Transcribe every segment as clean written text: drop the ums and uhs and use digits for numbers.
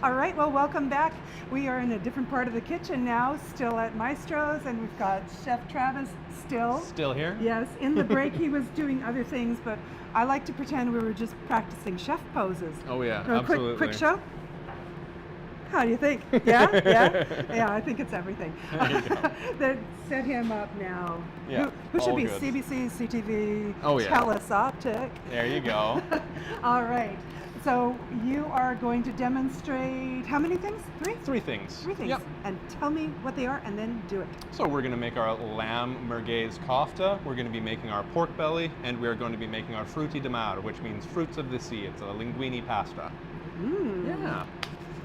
All right, well, welcome back. We are in a different part of the kitchen now, still at Maestro's, and we've got Chef Travis Still here? Yes, in the break he was doing other things, but I like to pretend we were just practicing chef poses. Oh yeah, So absolutely. quick show? How do you think? Yeah? Yeah? Yeah, I think it's everything. They set him up now. Yeah, Who should all be good. CBC, CTV, Oh, yeah. TELUS Optic. There you go. All right. So you are going to demonstrate how many things? Three? Three things. Three things. Yep. And tell me what they are and then do it. So we're going to make our lamb merguez kofta, we're going to be making our pork belly, and we're going to be making our frutti di mare, which means fruits of the sea. It's a linguine pasta. Mmm. Yeah.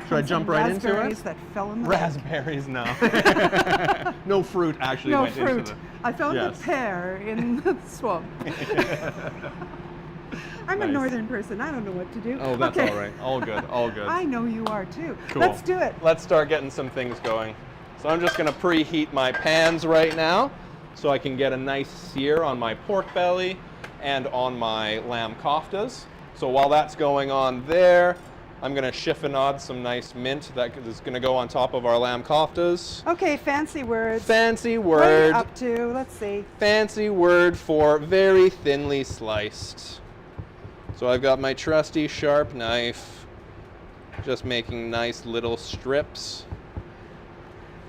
Should I jump right into Raspberries it? that fell in the Raspberries, no. No fruit actually No went fruit. into the... I found Yes. a pear in the swamp. I'm a Nice. northern person. I don't know what to do. Oh, that's Okay. all right. All good, all good. I know you are too. Cool. Let's do it. Let's start getting some things going. So I'm just gonna preheat my pans right now so I can get a nice sear on my pork belly and on my lamb koftas. So while that's going on there, I'm gonna chiffonade some nice mint that is gonna go on top of our lamb koftas. Okay, fancy words. Fancy What are word. you up to? Let's see. Fancy word for very thinly sliced. So I've got my trusty sharp knife, just making nice little strips.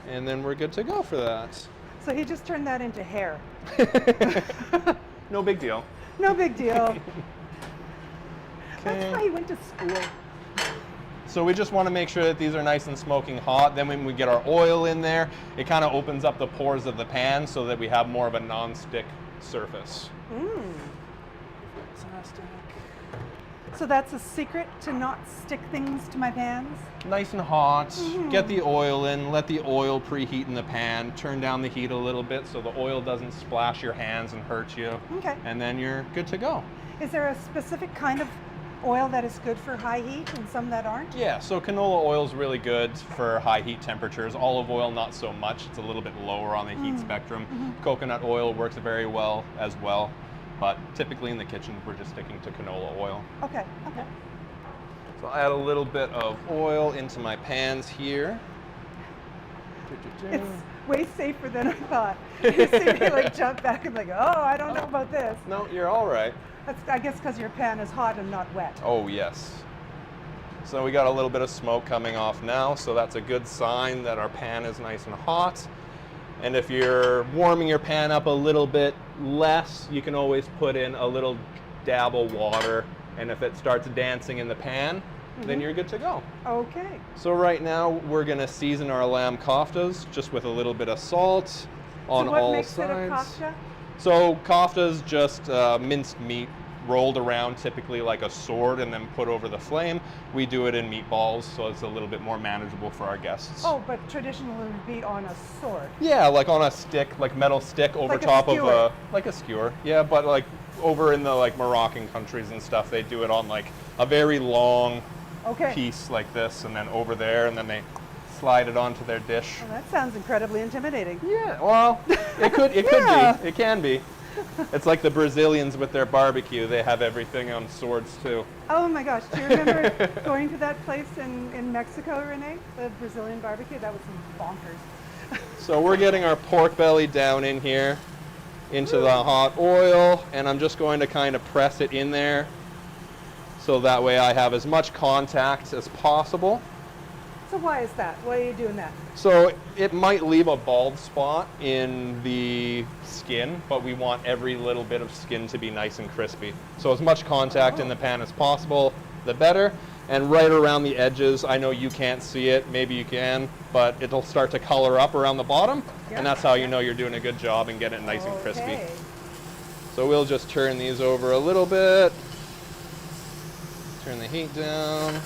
And then we're good to go for that. So he just turned that into hair. No big deal. No big deal. Okay. That's why he went to school. So we just want to make sure that these are nice and smoking hot. Then when we get our oil in there, it kind of opens up the pores of the pan so that we have more of a non-stick surface. Mm. So that's a secret to not stick things to my pans? Nice and hot, Mm-hmm. get the oil in, let the oil preheat in the pan, turn down the heat a little bit so the oil doesn't splash your hands and hurt you. Okay. And then you're good to go. Is there a specific kind of oil that is good for high heat and some that aren't? Yeah, so canola oil is really good for high heat temperatures. Olive oil, not so much. It's a little bit lower on the heat spectrum. Coconut oil works very well as well. But typically in the kitchen, we're just sticking to canola oil. Okay, okay. So I'll add a little bit of oil into my pans here. It's way safer than I thought. You see me like jump back and like, oh, I don't know about this. No, you're all right. That's, I guess, because your pan is hot and not wet. Oh, yes. So we got a little bit of smoke coming off now, so that's a good sign that our pan is nice and hot. And if you're warming your pan up a little bit less, you can always put in a little dab of water, and if it starts dancing in the pan, then you're good to go. Okay. So right now, we're gonna season our lamb koftas just with a little bit of salt on So what all makes sides. it a kofta? So kofta's just minced meat rolled around typically like a sword and then put over the flame. We do it in meatballs, so it's a little bit more manageable for our guests. Oh, but traditionally it would be on a sword. Yeah, like on a stick, like metal stick over Like a top of skewer. like a skewer. Yeah, but like over in the like Moroccan countries and stuff, they do it on like a very long Okay. piece like this, and then over there, and then they slide it onto their dish. Well, that sounds incredibly intimidating. Yeah, well, it could Yeah. be. It can be. It's like the Brazilians with their barbecue. They have everything on swords too. Oh my gosh, do you remember going to that place in Mexico, Renee? The Brazilian barbecue? That was some bonkers. So we're getting our pork belly down in here into the hot oil, and I'm just going to kind of press it in there so that way I have as much contact as possible. So why is that? Why are you doing that? So it might leave a bald spot in the skin, but we want every little bit of skin to be nice and crispy. So as much contact in the pan as possible, the better. And right around the edges, I know you can't see it, maybe you can, but it'll start to color up around the bottom, Yeah. and that's how you know you're doing a good job and get it nice and crispy. Okay. So we'll just turn these over a little bit, turn the heat down.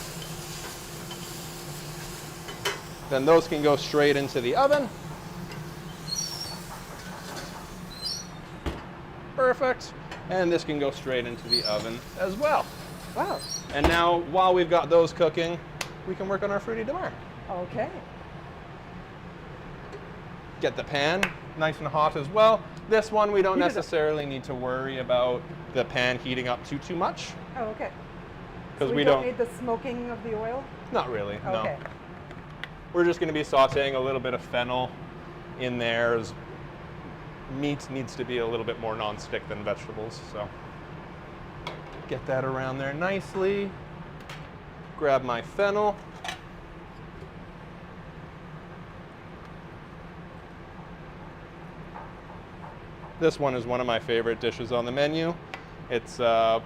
Then those can go straight into the oven. Perfect. And this can go straight into the oven as well. Wow. And now, while we've got those cooking, we can work on our frutti di mare. Okay. Get the pan nice and hot as well. This one, we don't Heat it up. necessarily need to worry about the pan heating up too much. Oh, okay. because So we don't need the smoking of the oil? Not really, no. Okay. We're just going to be sauteing a little bit of fennel in there, as meat needs to be a little bit more non-stick than vegetables. So get that around there nicely. Grab my fennel. This one is one of my favorite dishes on the menu. It's got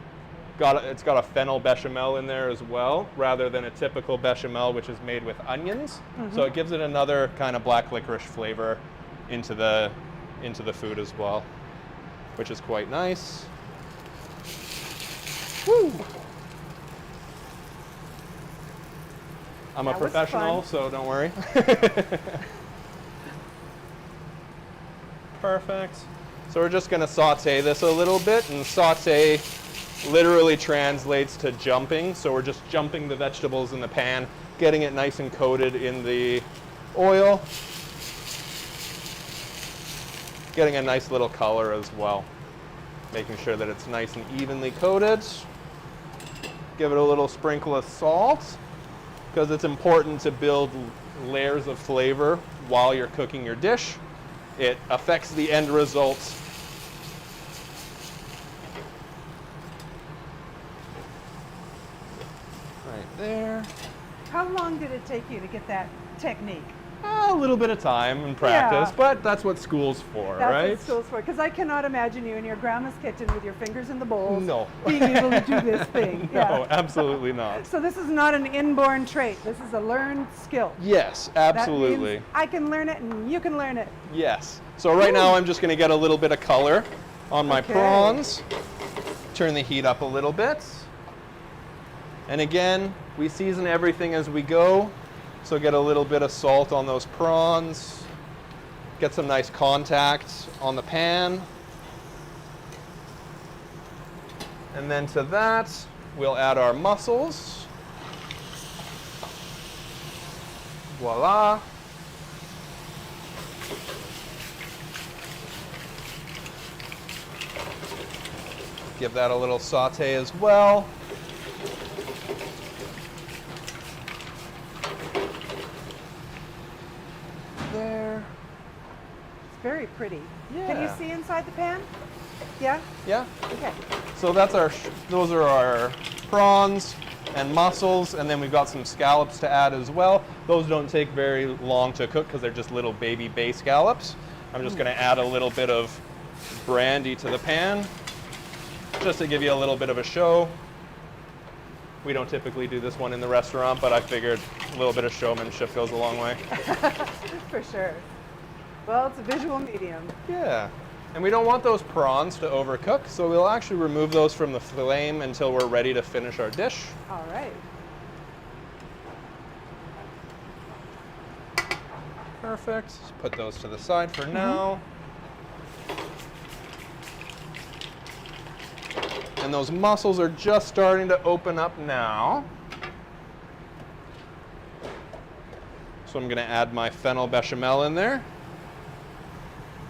a fennel bechamel in there as well, rather than a typical bechamel, which is made with onions. So it gives it another kind of black licorice flavor into the food as well, which is quite nice. Woo! I'm a professional, so don't worry. Perfect. So we're just going to saute this a little bit, and saute literally translates to jumping. So we're just jumping the vegetables in the pan, getting it nice and coated in the oil, getting a nice little color as well, making sure that it's nice and evenly coated. Give it a little sprinkle of salt, because it's important to build layers of flavor while you're cooking your dish. It affects the end result. Right there. How long did it take you to get that technique? A little bit of time and practice, Yeah. but that's what school's for, That's right? what school's for. Because I cannot imagine you in your grandma's kitchen with your fingers in the bowls, No. being able to do this thing. No, absolutely not. So this is not an inborn trait. This is a learned skill. Yes, That absolutely. means I can learn it and you can learn it. Yes. So right now I'm just going to get a little bit of color on my Okay. prawns. Turn the heat up a little bit. And again, we season everything as we go. So get a little bit of salt on those prawns. Get some nice contact on the pan. And then to that, we'll add our mussels. Voila. Give that a little saute as well. There. It's very pretty. Can you Yeah. see inside the pan? Yeah? Yeah. Okay. So that's those are our prawns and mussels, and then we've got some scallops to add as well. Those don't take very long to cook because they're just little baby bay scallops. I'm just going to add a little bit of brandy to the pan, just to give you a little bit of a show. We don't typically do this one in the restaurant, but I figured a little bit of showmanship goes a long way. For sure. Well, it's a visual medium. Yeah. And we don't want those prawns to overcook, so we'll actually remove those from the flame until we're ready to finish our dish. All right. Perfect. Just put those to the side for now. And those mussels are just starting to open up now. So I'm going to add my fennel bechamel in there.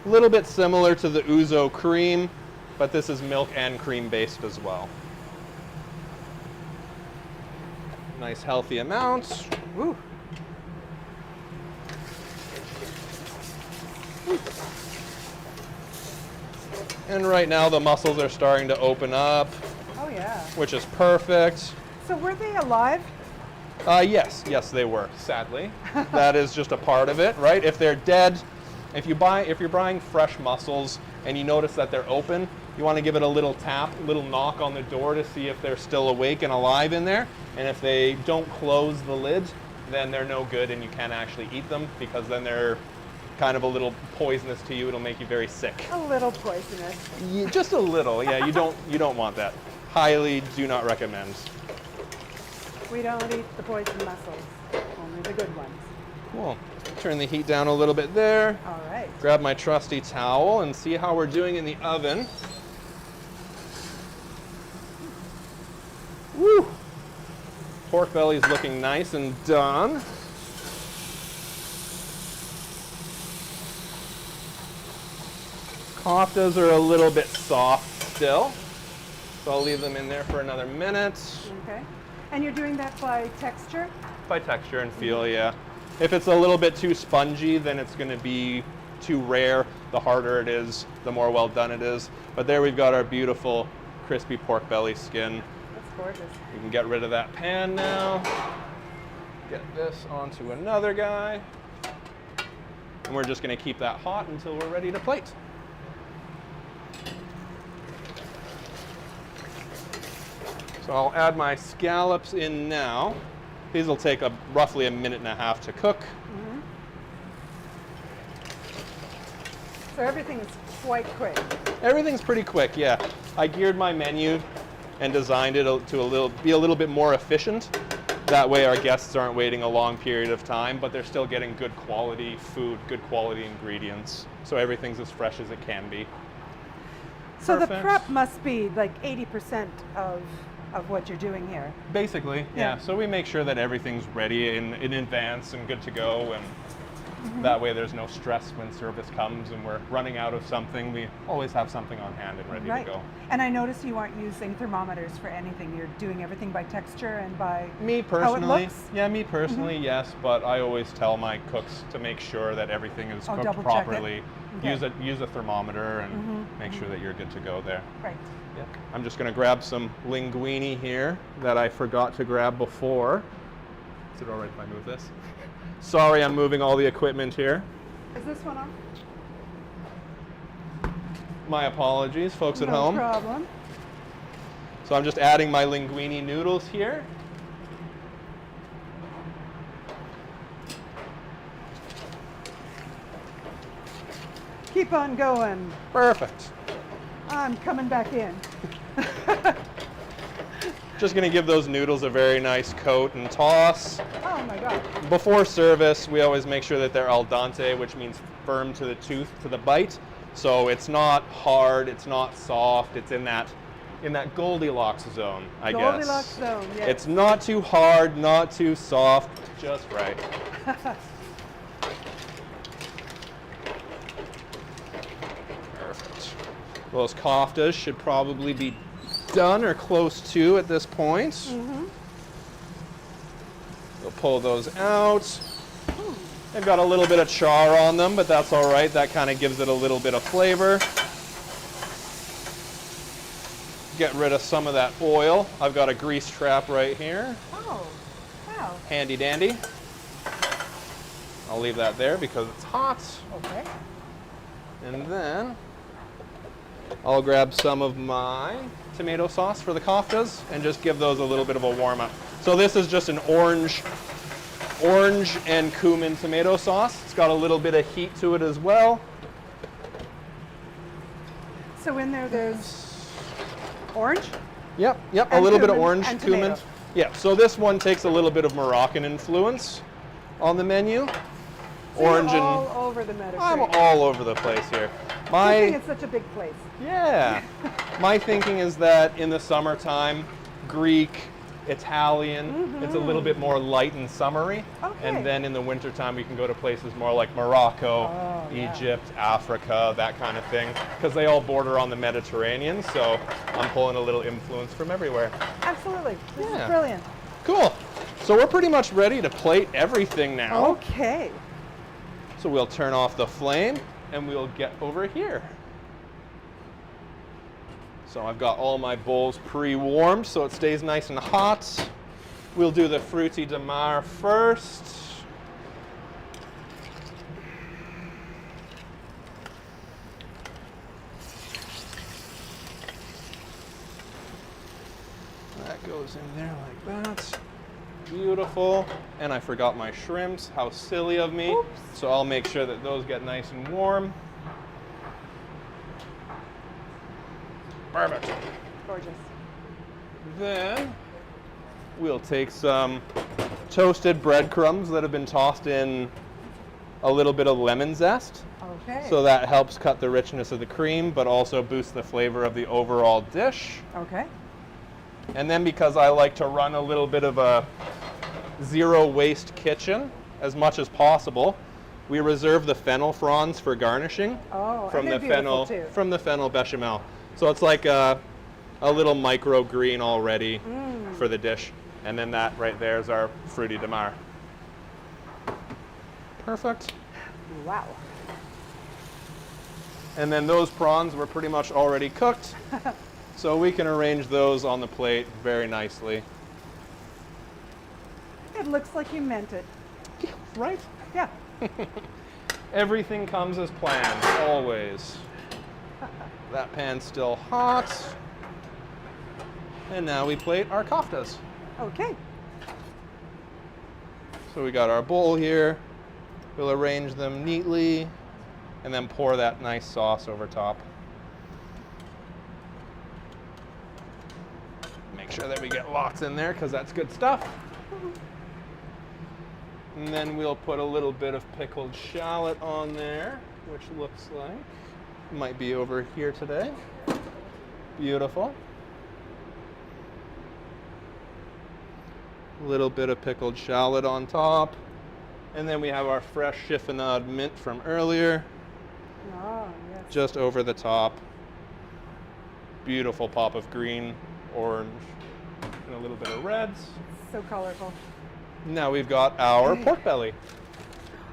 A little bit similar to the ouzo cream, but this is milk and cream based as well. Nice healthy amounts. Woo. And right now the mussels are starting to open up, Oh, yeah. which is perfect. So were they alive? Yes, they were, sadly. That is just a part of it, right? If they're dead, if you're buying fresh mussels and you notice that they're open, you want to give it a little tap, a little knock on the door to see if they're still awake and alive in there. And if they don't close the lid, then they're no good and you can't actually eat them, because then they're kind of a little poisonous to you. It'll make you very sick. A little poisonous. Yeah, just a little, yeah. You don't want that. Highly do not recommend. We don't eat the poison mussels, only the good ones. Cool. Turn the heat down a little bit there. All right. Grab my trusty towel and see how we're doing in the oven. Woo! Pork belly's looking nice and done. Koftas are a little bit soft still, so I'll leave them in there for another minute. Okay. And you're doing that by texture? By texture and feel, yeah. If it's a little bit too spongy, then it's going to be too rare. The harder it is, the more well done it is. But there we've got our beautiful crispy pork belly skin. That's gorgeous. We can get rid of that pan now. Get this onto another guy. And we're just going to keep that hot until we're ready to plate. So I'll add my scallops in now. These will take roughly a minute and a half to cook. Mm-hmm. So everything is quite quick. Everything's pretty quick, yeah. I geared my menu and designed it to be a little bit more efficient. That way our guests aren't waiting a long period of time, but they're still getting good quality food, good quality ingredients. So everything's as fresh as it can be. So Perfect. the prep must be like 80% of what you're doing here. Basically, yeah. So we make sure that everything's ready in advance and good to go, and that way there's no stress when service comes and we're running out of something. We always have something on hand and ready to go. And I noticed you aren't using thermometers for anything. You're doing everything by texture and by me personally. how it looks? Yeah, me personally, yes, but I always tell my cooks to make sure that everything is cooked double check properly. it. Okay. Use a thermometer and make sure that you're good to go there. Right. Yeah. I'm just going to grab some linguine here that I forgot to grab before. Is it all right if I move this? Sorry, I'm moving all the equipment here. Is this one on? My apologies, folks at No home. problem. So I'm just adding my linguine noodles here. Keep on going. Perfect. I'm coming back in. Just going to give those noodles a very nice coat and toss. Oh my God. Before service, we always make sure that they're al dente, which means firm to the tooth, to the bite. So it's not hard, it's not soft, it's in that Goldilocks zone, I guess. Goldilocks zone, yes. It's not too hard, not too soft, just right. Perfect. Those koftas should probably be done or close to at this point. We'll pull those out. They've got a little bit of char on them, but that's all right. That kind of gives it a little bit of flavor. Get rid of some of that oil. I've got a grease trap right here. Oh, wow. Handy dandy. I'll leave that there because it's hot. Okay. And then I'll grab some of my tomato sauce for the koftas and just give those a little bit of a warm up. So this is just an orange and cumin tomato sauce. It's got a little bit of heat to it as well. So in there's orange? Yep, a And little bit of cumin orange, and cumin. tomato. Yeah, so this one takes a little bit of Moroccan influence on the menu. So Orange you're and all over the Mediterranean. I'm all over the place here. Good thing it's such a big place. Yeah. My thinking is that in the summertime, Greek, Italian, it's a little bit more light and summery. Okay. And then in the wintertime, we can go to places more like Morocco, yeah. Egypt, Africa, that kind of thing, because they all border on the Mediterranean. So I'm pulling a little influence from everywhere. Absolutely. This Yeah. is brilliant. Cool. So we're pretty much ready to plate everything now. Okay. So we'll turn off the flame and we'll get over here. So I've got all my bowls pre-warmed so it stays nice and hot. We'll do the fruity de mar first. That goes in there like that. Beautiful. And I forgot my shrimps. How silly of me. Oops. So I'll make sure that those get nice and warm. Perfect. Gorgeous. Then we'll take some toasted breadcrumbs that have been tossed in a little bit of lemon zest. Okay. So that helps cut the richness of the cream, but also boosts the flavor of the overall dish. Okay. And then because I like to run a little bit of a zero waste kitchen as much as possible, we reserve the fennel fronds for garnishing and they're beautiful too. from the fennel bechamel. So it's like a little micro green already for the dish. And then that right there is our fruity de mar. Perfect. Wow. And then those prawns were pretty much already cooked. So we can arrange those on the plate very nicely. It looks like you meant it. Right? Yeah. Everything comes as planned, always. That pan's still hot. And now we plate our koftas. Okay. So we got our bowl here. We'll arrange them neatly and then pour that nice sauce over top. Make sure that we get lots in there because that's good stuff. And then we'll put a little bit of pickled shallot on there, which looks like might be over here today. Beautiful. A little bit of pickled shallot on top. And then we have our fresh chiffonade mint from earlier. Oh, yes. Just over the top. Beautiful pop of green, orange, and a little bit of reds. So colorful. Now we've got our pork belly.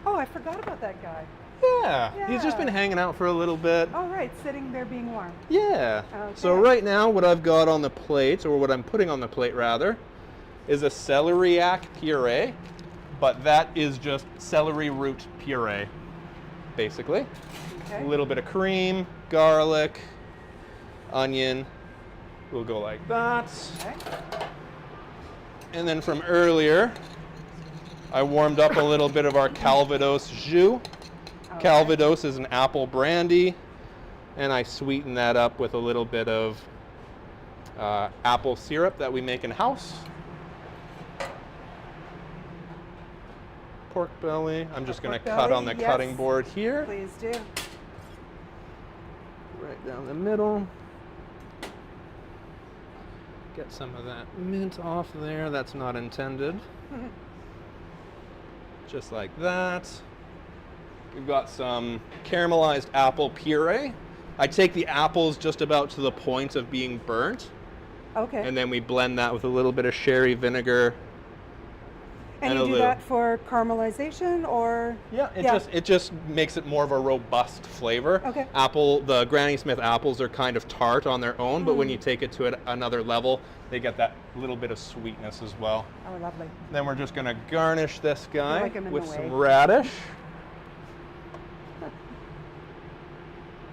Oh, I forgot about that guy. Yeah, he's just been hanging out for a little bit. Oh, right, sitting there being warm. Yeah. Okay. So right now what I've got on the plate, or what I'm putting on the plate rather, is a celeriac puree, but that is just celery root puree, basically. Okay. A little bit of cream, garlic, onion. We'll go like that. Okay. And then from earlier, I warmed up a little bit of our Calvados jus. Okay. Calvados is an apple brandy, and I sweeten that up with a little bit of apple syrup that we make in house. Pork belly. I'm just going to cut on the cutting board here. Please do. Right down the middle. Get some of that mint off there. That's not intended. Just like that. We've got some caramelized apple puree. I take the apples just about to the point of being burnt. Okay. And then we blend that with a little bit of sherry vinegar. And you do that for caramelization, or? Yeah, it just makes it more of a robust flavor. Okay. The Granny Smith apples are kind of tart on their own, but when you take it to another level, they get that little bit of sweetness as well. Oh, lovely. Then we're just going to garnish this guy like him in with the some way. radish.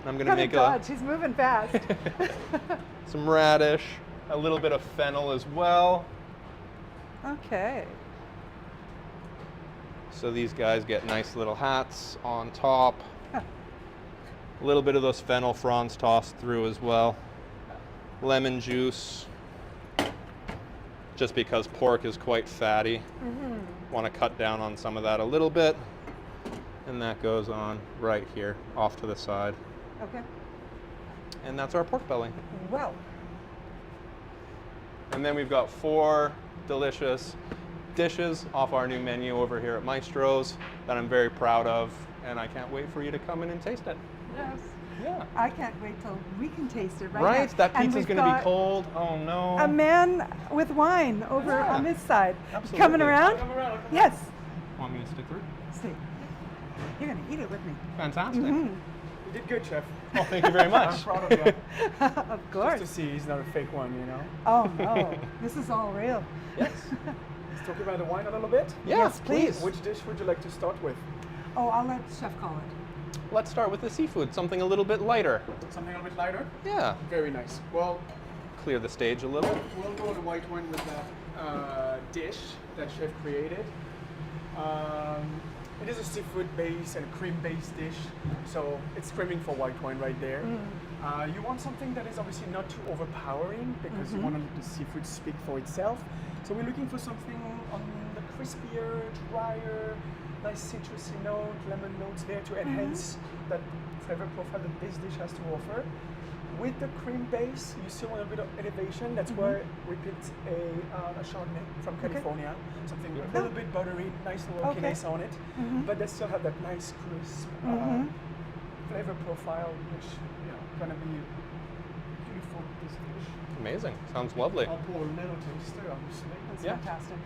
I'm going to make dodge. He's moving fast. some radish, a little bit of fennel as well. Okay. So these guys get nice little hats on top. A little bit of those fennel fronds tossed through as well. Lemon juice, just because pork is quite fatty. Want to cut down on some of that a little bit. And that goes on right here, off to the side. Okay. And that's our pork belly. Well. And then we've got 4 delicious dishes off our new menu over here at Maestro's that I'm very proud of, and I can't wait for you to come in and taste it. Yes. Yeah. I can't wait till we can taste it right Right? now. That And pizza's we've going to be got cold. Oh no. a man with wine over Yeah. on this side. Absolutely. Coming around? Yes. Want me to stick through? Stay. You're going to eat it with me. Fantastic. You did good, chef. Oh, thank you very I'm much. proud of you. Of course. Just to see he's not a fake one, you know. Oh, no. This is all real. Yes. Let's talk about the wine a little bit. Yeah, Yes, please. Which dish would you like to start with? Oh, I'll let Chef call it. Let's start with the seafood, something a little bit lighter. Something a little bit lighter? Yeah. Very nice. Well, Clear the stage a little. we'll go to white wine with that dish that chef created. It is a seafood-based and cream-based dish, so it's screaming for white wine right there. You want something that is obviously not too overpowering because you want to let the seafood speak for itself. So we're looking for something on the crispier, drier, nice citrusy note, lemon notes there to enhance that flavor profile that this dish has to offer. With the cream base, you still want a bit of elevation. That's why we picked a Chardonnay from California. Something a little bit buttery, nice little oakiness on it. But they still have that nice crisp flavor profile, which gonna be for this dish. Amazing. Sounds lovely. I'll pour a little taster, obviously. That's Yeah. fantastic.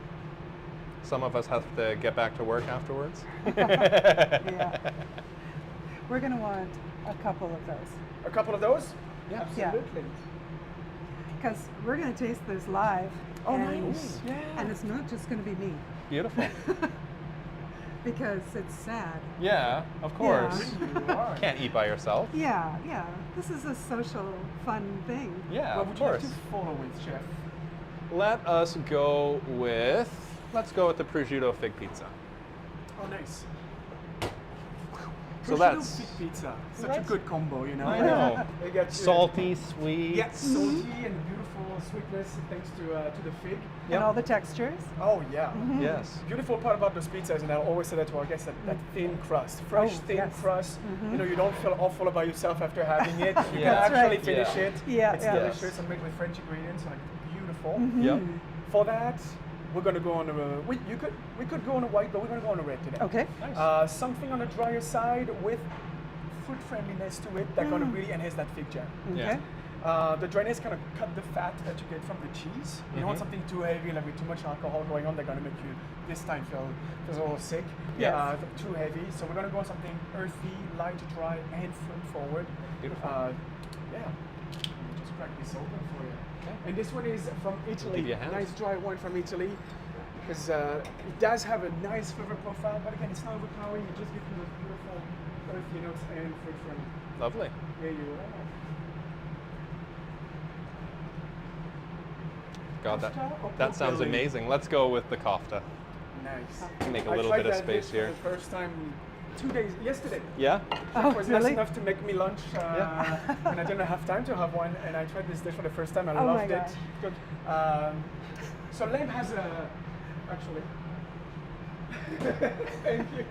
Some of us have to get back to work afterwards. Yeah. We're going to want a couple of those A couple of those? Yeah. Absolutely. because we're going to taste this live. Oh, and, nice. Yeah. And it's not just going to be me Beautiful. because it's sad. Yeah, of course. You are. Can't eat by yourself. Yeah, yeah. This is a social, fun thing. Yeah, What of would you like course. to follow with, chef? Let us go with, let's go with the prosciutto fig pizza. Oh, nice. So Prosciutto that's fig pizza. Such a That's- good combo, you know. I know. They get Salty, sweet. Yeah, salty and beautiful sweetness thanks to the fig. Yep. And all the textures. Oh yeah. Yes. Beautiful part about those pizzas, and I always say that to our guests, that thin crust, fresh Oh, thin yes. crust. You know, you don't feel awful about yourself after having it. You Yeah. can That's actually right. finish Yeah. it. Yeah, It's yeah. delicious and made with French ingredients, like beautiful. Yep. For that, we're gonna go on a. We could go on a white, but we're gonna go on a red today. Okay. Nice. Something on the drier side with food friendliness to it that gonna really enhance that fig jam. Yeah. Okay. The dryness kind of cut the fat that you get from the cheese. You don't want something too heavy, like with too much alcohol going on, they're gonna make you this time feel a little sick. Yes. Too heavy. So we're gonna go on something earthy, light, dry, and fruit forward. Beautiful. Yeah. Let me just crack this open for you. Okay. And this one is from Italy. Give you a hand. Nice dry wine from Italy. Because it does have a nice flavor profile, but again, it's not overpowering. It just gives you those beautiful earthy notes and fruit from. Lovely. There you are. God, Kofta or that sounds pork belly? amazing. Let's go with the kofta. Nice. Make a I little tried bit of that space dish here. for the first time yesterday. Yeah? Oh, It was really? nice enough to make me lunch Yeah. and I didn't have time to have one, and I tried this dish for the first time. I Oh my loved it. gosh. Good. So lamb has a actually. Thank you.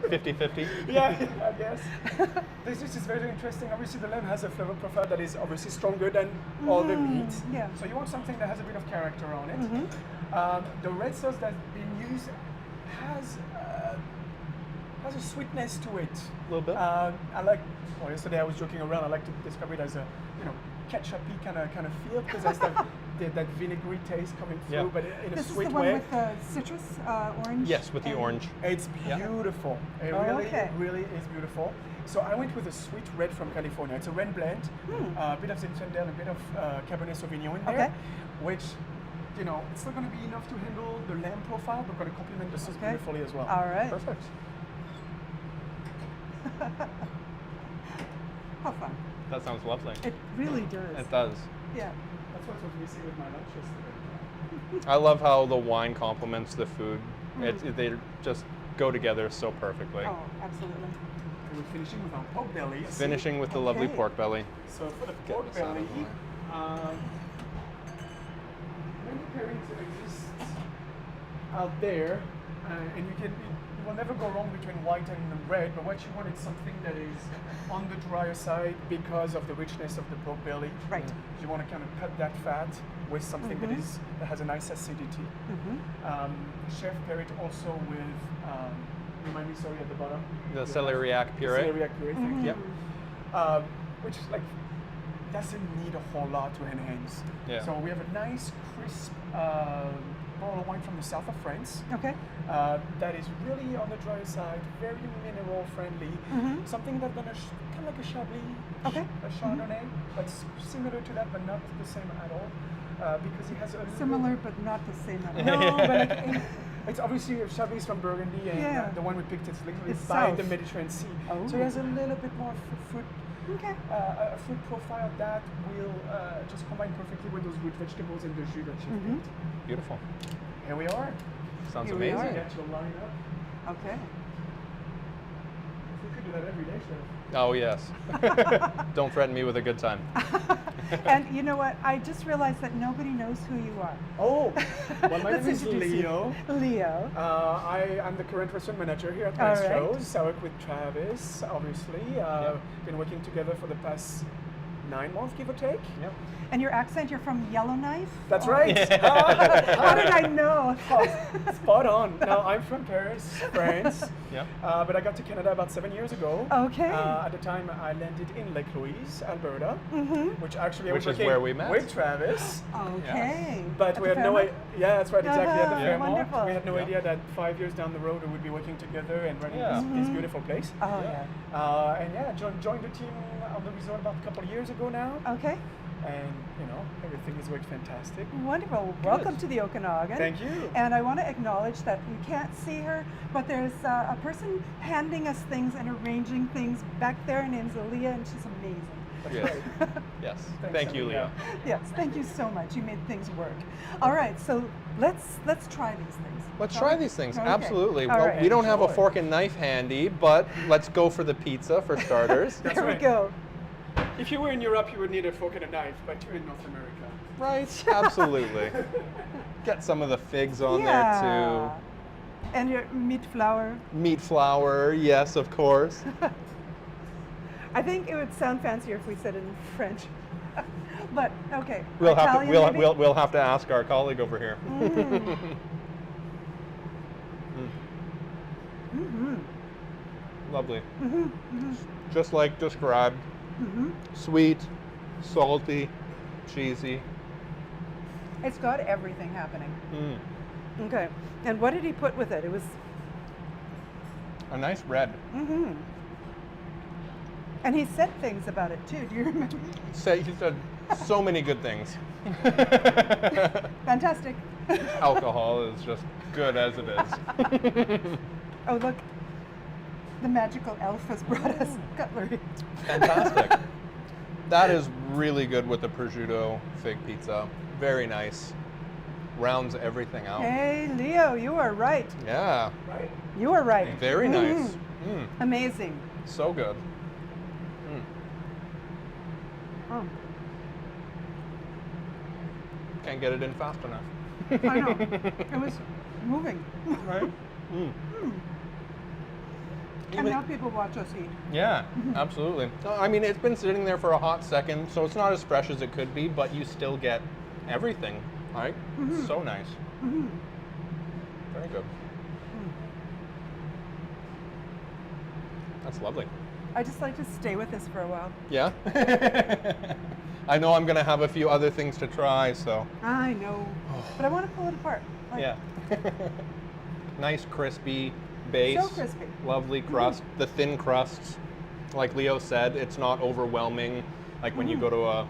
50-50? Yeah, I guess. This dish is very interesting. Obviously, the lamb has a flavor profile that is obviously stronger than all the meat. yeah. So you want something that has a bit of character on it. The red sauce that's been used has a sweetness to it. A little bit? I like. Well, yesterday I was joking around. I like to describe it as a ketchupy kind of feel because there's that vinegary taste coming through, Yeah. but in a This is sweet the one way. with the citrus, orange. Yes, with the and- orange. It's Yeah. beautiful. It Oh, really, okay. really is beautiful. So I went with a sweet red from California. It's a red blend, a bit of Zinfandel, a bit of Cabernet Sauvignon in there, Okay. which, it's not going to be enough to handle the lamb profile, but going to complement the sauce Okay. beautifully as well. All right. Perfect. How fun. That sounds lovely. It really does. It does. Yeah. That's what was missing with my lunch yesterday. I love how the wine complements the food. They just go together so perfectly. Oh, absolutely. And we're finishing with our pork belly. Finishing with the lovely Okay. pork belly. So for the Get pork this out of belly, the way. many pairings exist out there, and you will never go wrong between white and red. But what you want is something that is on the drier side because of the richness of the pork belly. Right. You want to kind of cut that fat with something that has a nice acidity. Chef pair it also with. Remind me, sorry, at the bottom. The celeriac puree. Celeriac puree, thank you. Yep. Which doesn't need a whole lot to enhance. Yeah. So we have a nice crisp bottle of wine from the south of France Okay. that is really on the dry side, very mineral friendly. Something that's gonna kind of like a Chablis, Okay. a Chardonnay, but similar to that, but not the same at all, because it has a Similar, but not the same at all. no, but it's obviously Chablis from Burgundy, and Yeah. the one we picked is literally It's by south. the Mediterranean Sea. Oh. So it has a little bit more fruit, Okay. a fruit profile that will just combine perfectly with those root vegetables and the jus that you picked. Beautiful. Here we are. Sounds Here we are. amazing. Get your line up. Okay. We could do that every day, chef. Oh, yes. Don't threaten me with a good time. And you know what? I just realized that nobody knows who you are. Oh, well, my Let's name is introduce you. Leo. Leo. I'm the current restaurant manager here at All right. Maestro's. I work with Travis, obviously. Been working together for the past 9 months, give or take. Yep. And your accent, you're from Yellowknife? That's Oh. right. How did I know? Spot on. Now, I'm from Paris, France, Yep. but I got to Canada about 7 years ago. Okay. At the time, I landed in Lake Louise, Alberta, which actually I was Which is working where we met. with Travis. Okay. But At we the had no Fairmont? idea. Yeah, that's right, exactly. At the Uh-huh, Fairmont. wonderful. We had no Yeah. idea that 5 years down the road we would be working together and running Yeah. this beautiful place. Oh, yeah. And yeah, joined the team of the resort about a couple of years ago now. Okay. And you know, everything has worked fantastic. Wonderful. Welcome to the Okanagan. Thank you. And I want to acknowledge that you can't see her, but there's a person handing us things and arranging things back there. Her name's Aaliyah, and she's amazing. That's Yes. right. Yes. Thanks, Thank you, Aaliyah. Leo. Yes, thank you so much. You made things work. All right, so let's try these things. Let's shall try we? these things. Okay. Absolutely. All Well, right. we don't have a Enjoy. fork and knife handy, but let's go for the pizza for starters. That's Here we right. go. If you were in Europe, you would need a fork and a knife, but you're in North America. Right. Absolutely. Get some of the figs on Yeah. there And your meat flour. too. Meat flour, yes, of course. I think it would sound fancier if we said it in French. But okay. We'll have to Italian, maybe? we'll have to ask our colleague over here. Lovely. Just like described. Sweet, salty, cheesy. It's got everything happening. Mm. Okay. And what did he put with it? It was. A nice red. And he said things about it too. Do you remember? He said so many good things. Fantastic. Alcohol is just good as it is. Oh, look. The magical elf has brought us cutlery. Fantastic. That is really good with the prosciutto fig pizza. Very nice. Rounds everything out. Hey, Leo, you are right. Yeah. Right? You are right. Very nice. Amazing. So good. Oh, Can't get it in fast enough. I know. It was moving. Right? And now people watch us eat. Yeah, absolutely. I mean, it's been sitting there for a hot second, so it's not as fresh as it could be, but you still get everything, right? So nice. Very good. That's lovely. I just like to stay with this for a while. Yeah? I know I'm going to have a few other things to try, so. I know. But I want to pull it apart. Like, Yeah. Nice crispy base. So crispy. Lovely crust. The thin crusts, like Leo said, it's not overwhelming like when you go to a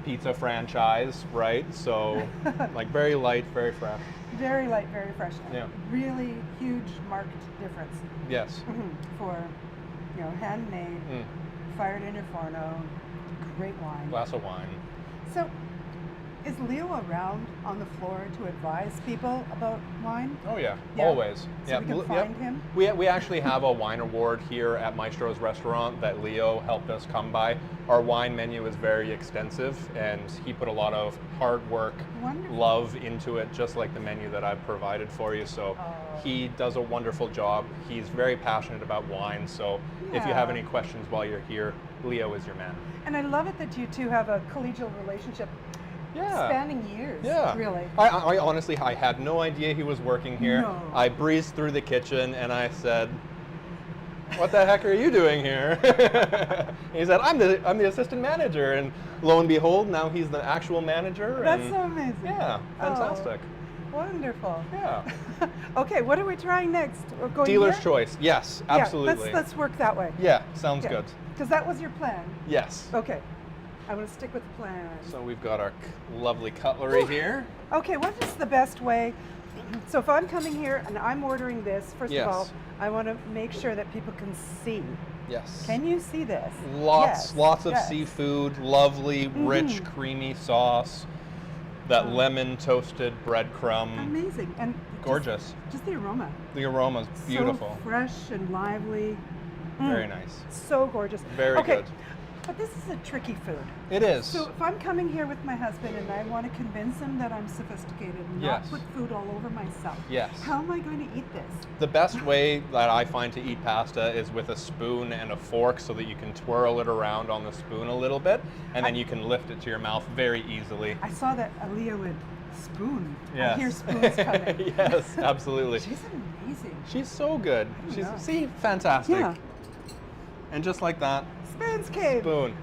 pizza franchise, right? So like very light, very fresh. Very light, very fresh. Yeah. Really huge marked difference Yes. for, handmade, fired in your forno, great wine. Glass of wine. So, is Leo around on the floor to advise people about wine? Oh yeah, Yeah. always. So we can Yep. find him? We actually have a wine award here at Maestro's restaurant that Leo helped us come by. Our wine menu is very extensive, and he put a lot of hard work, Wonderful. love into it, just like the menu that I've provided for you. So he does a wonderful job. He's very passionate about wine. So if you have Yeah. any questions while you're here, Leo is your man. And I love it that you two have a collegial relationship spanning years. Yeah. Really. I honestly, I had no idea he was working here. No. I breezed through the kitchen and I said, "What the heck are you doing here?" He said, "I'm the assistant manager." And lo and behold, now he's the actual manager. That's and so amazing. Yeah, fantastic. Oh, wonderful. Yeah. Okay, what are we trying next? We're going Dealer's here? choice. Yes, Yeah, absolutely. let's work that way. Yeah, sounds good. Because that was your plan. Yes. Okay. I'm going to stick with the plan. So we've got our lovely cutlery here. Okay, what is the best way? So if I'm coming here and I'm ordering this, first Yes. of all, I want to make sure that people can see. Yes. Can you see this? Lots of yes. seafood, lovely, rich, creamy sauce. That lemon toasted breadcrumb. Amazing. And Gorgeous. Just the aroma. The aroma's beautiful. So fresh and lively. Very nice. So gorgeous. Very okay. good. But this is a tricky food. It is. So if I'm coming here with my husband and I want to convince him that I'm sophisticated and not Yes. put food all over myself, Yes. how am I going to eat this? The best way that I find to eat pasta is with a spoon and a fork so that you can twirl it around on the spoon a little bit and then you can lift it to your mouth very easily. I saw that Aaliyah would spoon. Yes. I hear spoons coming. Yes, absolutely. She's amazing. She's so good. I She's know. fantastic. Yeah. And just like that, Spoon's cave. spoon.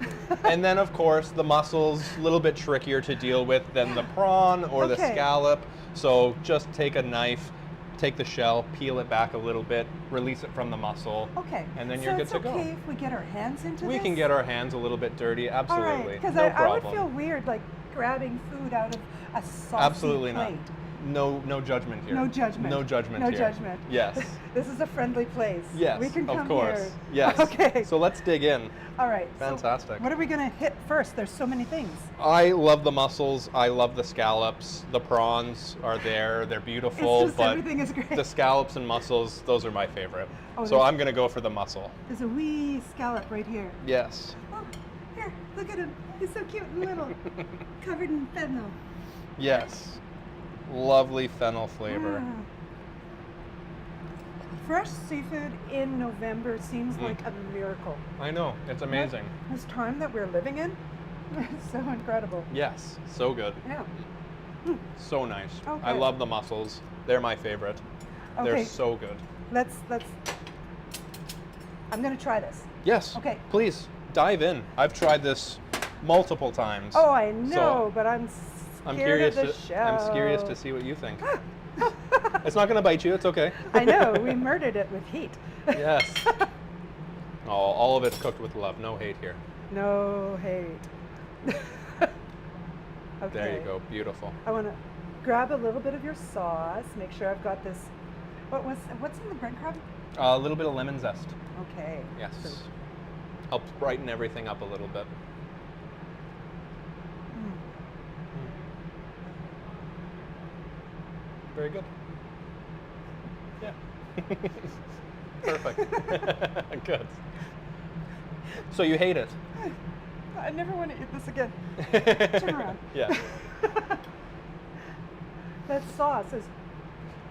And then of course the mussels, a little bit trickier to deal with than the prawn or the Okay. scallop. So just take a knife, take the shell, peel it back a little bit, release it from the mussel. Okay. And then so you're good it's to go. okay if we get our hands into We this? can get our hands a little bit dirty, All absolutely. right, because No I would problem. feel weird like grabbing food out of a saucy Absolutely plate. not. No judgment here. No judgment. No judgment No here. judgment. Yes. This is a friendly place. Yes, We can come of course. here. Yes. Okay. So let's dig in. All right. so Fantastic. what are we going to hit first? There's so many things. I love the mussels. I love the scallops. The prawns are there. They're beautiful, It's just but everything is great. the scallops and mussels, those are my favorite. Oh, So there's- I'm going to go for the mussel. There's a wee scallop right here. Yes. Oh, here, look at him. He's so cute and little, covered in fennel. Yes. Lovely fennel flavor. Ah. Fresh seafood in November seems Mm. like a miracle. I know. It's amazing. This time that we're living in, it's so incredible. Yes. So good. Yeah. So nice. I Okay. love the mussels. They're my favorite. They're Okay. so good. Let's. I'm gonna try this. Yes. Okay. Please dive in. I've tried this multiple times. Oh, I know, but I'm I'm scared curious of the to shell. I'm curious to see what you think. It's not going to bite you. It's okay. I know. We murdered it with heat. Yes. Oh, all of it's cooked with love. No hate here. No hate. Okay. There you go. Beautiful. I want to grab a little bit of your sauce. Make sure I've got this. What's in the bread crumb? A little bit of lemon zest. Okay. Yes. So- Helps brighten everything up a little bit. Mm. Very good. Yeah. Perfect. Good. So you hate it? I never want to eat this again. Turn around. Yeah. That sauce is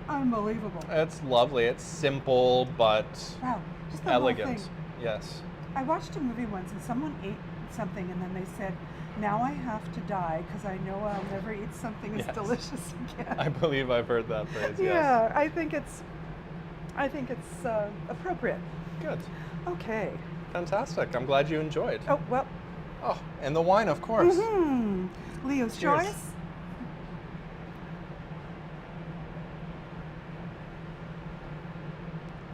unbelievable. It's lovely. It's simple but Wow. Just the whole elegant. thing. Yes. I watched a movie once and someone ate something and then they said, now I have to die because I know I'll never eat something as Yes. delicious again. I believe I've heard that phrase. Yes. Yeah, I think it's appropriate. Good. Okay. Fantastic. I'm glad you enjoyed. Oh, well. Oh, and the wine, of course. Mm-hmm. Leo's Cheers. choice.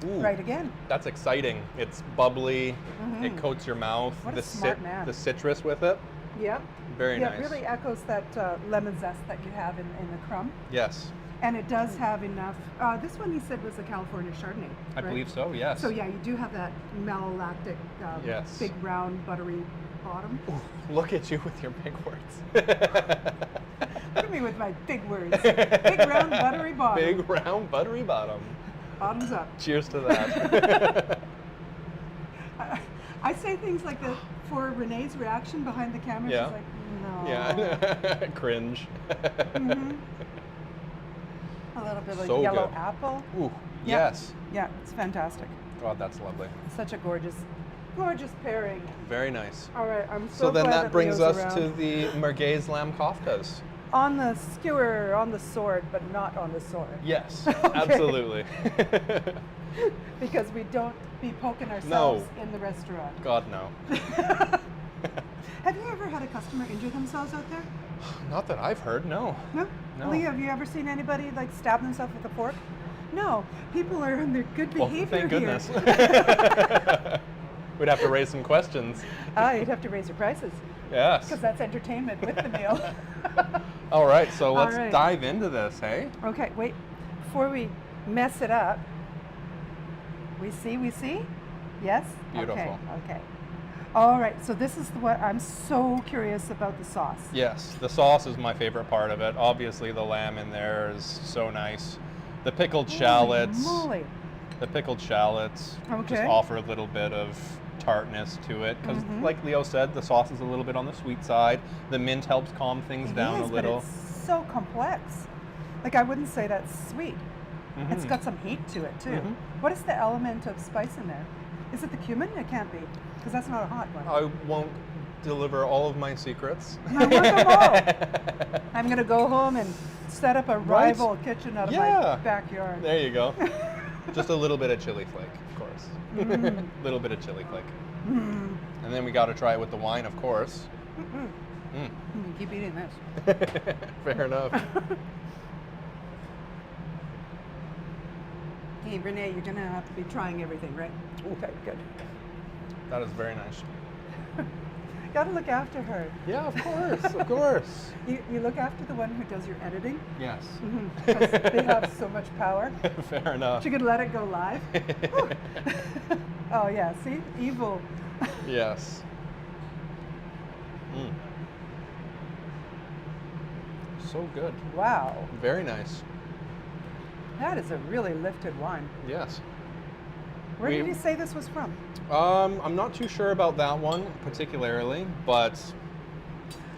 Ooh, Right again. that's exciting. It's bubbly. It Mhm. coats your mouth. What a the smart man. The citrus with it. Yep. Very Yeah, nice. it really echoes that lemon zest that you have in the crumb. Yes, And it does have enough. This one you said was a California Chardonnay. I right? believe so. Yes. So yeah, you do have that malolactic, Yes. big round buttery bottom. Ooh, look at you with your big words. Look at me with my big words. Big round buttery bottom. Big round buttery bottom. Bottoms up. Cheers to that. I say things like that for Renee's reaction behind the camera. Yeah. She's like, no. Yeah. Cringe. Mhm. A little bit of So yellow good. apple. Ooh, Yeah. yes. Yeah, it's fantastic. God, that's lovely. Such a gorgeous pairing. Very nice. All right, I'm So so then glad that brings Leo's us to around. the merguez lamb koftas. On the skewer, on the sword, but not on the sword. Yes, Okay. absolutely. Because we don't be poking ourselves in the restaurant. God, no. Have you ever had a customer injure themselves out there? Not that I've heard, no. No? No. Lee, have you ever seen anybody like stab themselves with a fork? No. People are in their good Well, behavior thank here. goodness. We'd have to raise some questions. You'd have to raise your prices Yes. because that's entertainment with the meal. All right, so All let's right. dive into this, hey? Okay, wait. Before we mess it up, we see? Yes? Beautiful. Okay. All right, so this is what I'm so curious about the sauce. Yes, the sauce is my favorite part of it. Obviously, the lamb in there is so nice. The pickled Holy shallots. moly. The pickled shallots just Okay. offer a little bit of tartness to it because, like Leo said, the sauce is a little bit on the sweet side. The mint helps calm things down a little. But it's so complex. Like, I wouldn't say that's sweet. It's got some heat to it too. What is the element of spice in there? Is it the cumin? It can't be, because that's not a hot one. I won't deliver all of my secrets. I want them all. I'm gonna go home and set up a rival kitchen out of my backyard. There you go. Just a little bit of chili flake, of course. Little bit of chili flake. And then we got to try it with the wine, of course. Keep eating this. Fair enough. Hey, Renee, you're gonna have to be trying everything, right? Okay, good. That is very nice. Gotta look after her. Yeah, of course, of course. You look after the one who does your editing, Yes. because they have so much power. Fair enough. She could let it go live. Oh yeah, see? Evil. Yes. So good. Wow. Very nice. That is a really lifted wine. Yes. Where did you say this was from? I'm not too sure about that one particularly, but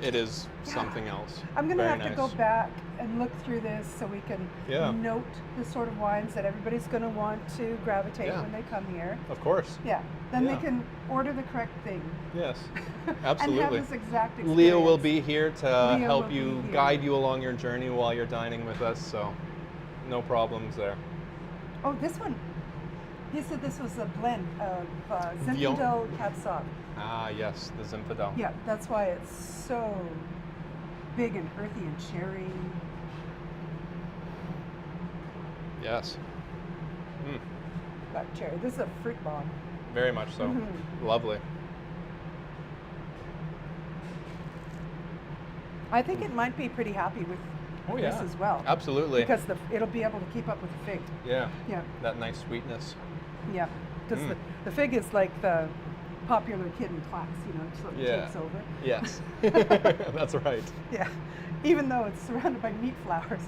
it is something else. I'm gonna Very have to nice. go back and look through this so we can note the sort of wines that everybody's gonna want to gravitate when they come here. Of course. Yeah. Then they can order the correct thing. Yes. And Absolutely. have this exact experience. Leo will be here to Leo help will you, be here. guide you along your journey while you're dining with us, so no problems there. Oh, this one. He said this was a blend of Zinfandel Cab Sauv. Ah, yes, the Zinfandel. Yeah, that's why it's so big and earthy and cherry. Yes. Black cherry. This is a fruit bomb. Very much so. Lovely. I think it might be pretty happy with this as well. Absolutely. Because it'll be able to keep up with the fig. Yeah. Yeah. That nice sweetness. Yeah. Because the fig is like the popular kid in class, it sort of takes over. Yes. That's right. Yeah. Even though it's surrounded by meat flowers.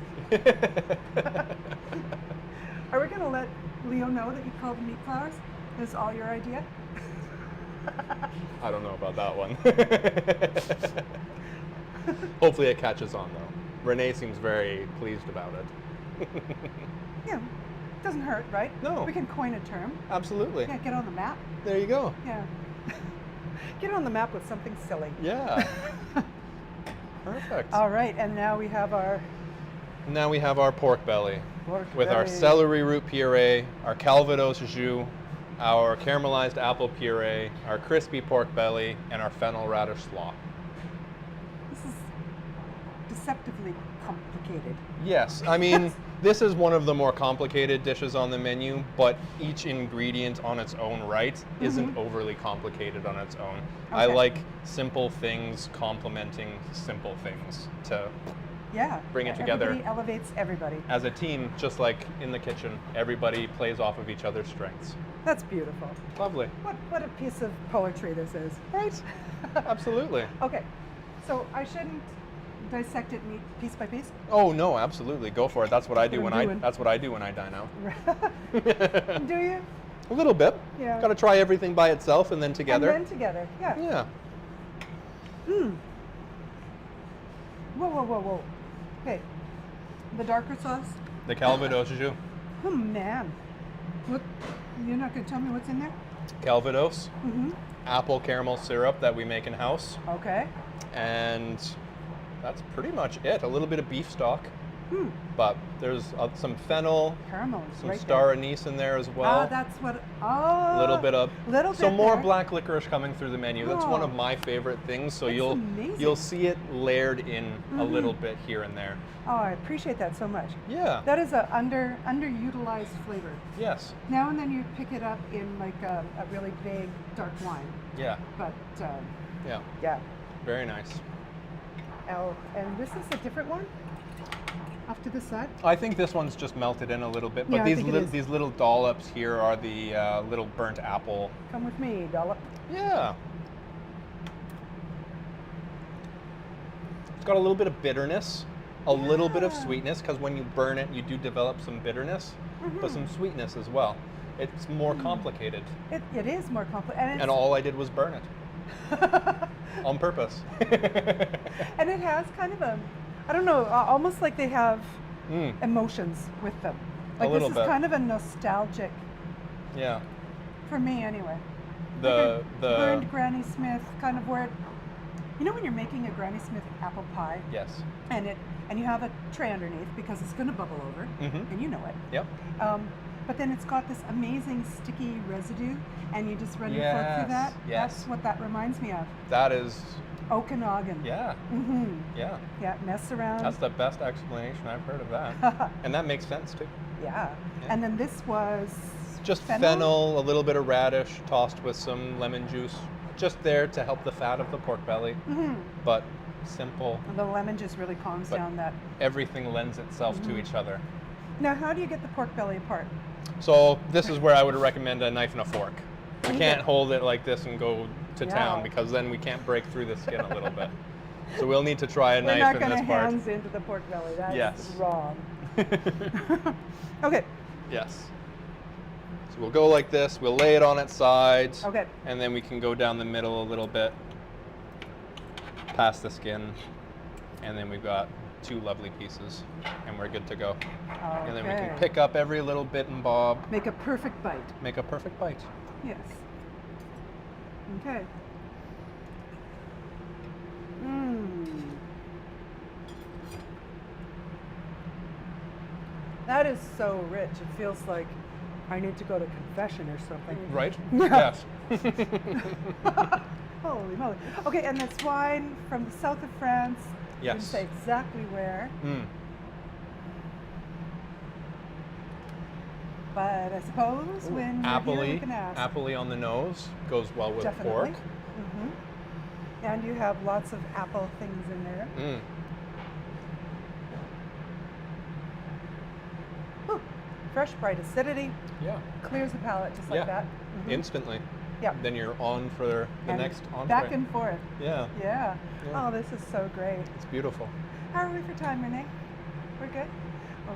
Are we going to let Leo know that you call them meat flowers? Is all your idea? I don't know about that one. Hopefully it catches on though. Renee seems very pleased about it. Yeah. Doesn't hurt, right? No. We can coin a term. Absolutely. Yeah, get on the map. There you go. Yeah. Get on the map with something silly. Yeah. Perfect. All right, and now we have our Now we have our pork belly with our belly. celery root puree, our Calvados jus, our caramelized apple puree, our crispy pork belly, and our fennel radish slaw. This is deceptively complicated. Yes, I mean, this is one of the more complicated dishes on the menu, but each ingredient on its own right isn't overly complicated on its own. I like simple things complementing simple things to bring it together. Everybody elevates everybody. As a team, just like in the kitchen, everybody plays off of each other's strengths. That's beautiful. Lovely. What a piece of poetry this is. Right? Absolutely. Okay, so I shouldn't dissect it meat piece by piece? Oh no, absolutely. Go for it. That's what I do what when I'm I doing. that's what I do when I dine out. Do you? A little bit. Yeah. Got to try everything by itself and then together. And then together, yeah. Yeah. Whoa, whoa, whoa, whoa. Okay, the darker sauce. The Calvados jus. Oh man, look, you're not gonna tell me what's in there? Calvados. Apple caramel syrup that we make in house. Okay. And that's pretty much it. A little bit of beef stock. But there's some fennel, Caramel is some right star there. anise in there as well. That's what. A little bit of Little some bit more there. black licorice coming through the menu. That's one of Oh. my favorite things. So That's you'll amazing. see it layered in a little bit here and there. Oh, I appreciate that so much. Yeah. That is a underutilized flavor. Yes. Now and then you pick it up in like a really big dark wine, Yeah. but Yeah. yeah. Very nice. Oh, and this is a different one. Off to the side. I think this one's just melted in a little bit, but Yeah, I these think it is. these little dollops here are the little burnt apple. Come with me, dollop. Yeah. It's got a little bit of bitterness, a little bit of Yeah. sweetness, because when you burn it, you do develop some bitterness, but some sweetness as well. It's more complicated. It is more complicated. And all I did was burn it. On purpose. And it has kind of I don't know, almost like they have Mm. emotions with them. A Like little this is bit. kind of a nostalgic, Yeah. for me anyway. The Burned Granny Smith, kind of where, you know when you're making a Granny Smith apple pie, Yes. and you have a tray underneath because it's going to bubble over, Mhm. and you know it. Yep. But then it's got this amazing sticky residue, and you just run your fork through that. Yes. That's what that reminds me of. That is, Okanagan. yeah. Mm-hmm. Yeah. Yeah, mess around. That's the best explanation I've heard of that. And that makes sense too. Yeah. Yeah. And then this was Just fennel, a little bit of radish tossed with some lemon juice. Just there to help the fat of the pork belly. Mm-hmm. But simple. The lemon just really calms But down that. everything lends itself Mm-hmm. to each other. Now, how do you get the pork belly apart? So this is where I would recommend a knife and a fork. We Okay. can't hold it like this and go to Yeah. town because then we can't break through the skin a little bit. So we'll need to try a We're knife not in going to this part. hands into the pork belly. That's Yes. wrong. Okay. Yes. So we'll go like this, we'll lay it on its sides, Okay. and then we can go down the middle a little bit, past the skin, and then we've got 2 lovely pieces, and we're good to go. And then we can Okay. pick up every little bit and bob, Make a perfect bite. make a perfect bite. Yes. Okay. Mmm. That is so rich. It feels like I need to go to confession or something. Right? Yeah. Yes. Holy moly. Okay, and it's wine from the south of France. You didn't Yes. say exactly where, Mm. but I suppose when you're here, you can ask. Appley on the nose goes well with Definitely. pork. Mm-hmm. And you have lots of apple things in there. Mm. Whew. Fresh, bright acidity, Yeah. clears the palate just like Yeah. that. Mhm. Instantly. Yeah. Then you're on for the And next entree. back and forth. Yeah. Yeah. Yeah. Oh, this is so great. It's beautiful. How are we for time, Renee? We're good?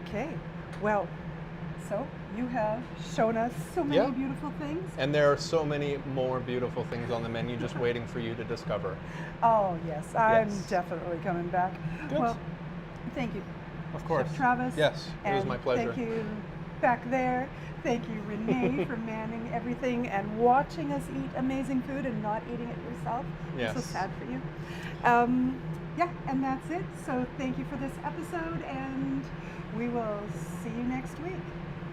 Okay. Well, so you have shown us so many Yeah. beautiful things. And there are so many more beautiful things on the menu just waiting for you to discover. Oh, yes. I'm Yes. definitely coming back. Good. Well, thank you. Of course. Chef Travis. Yes, it was and my pleasure. Thank you back there. Thank you, Renee, for manning everything and watching us eat amazing food and not eating it yourself. I'm so Yes. sad for you. Yeah, and that's it. So thank you for this episode, and we will see you next week.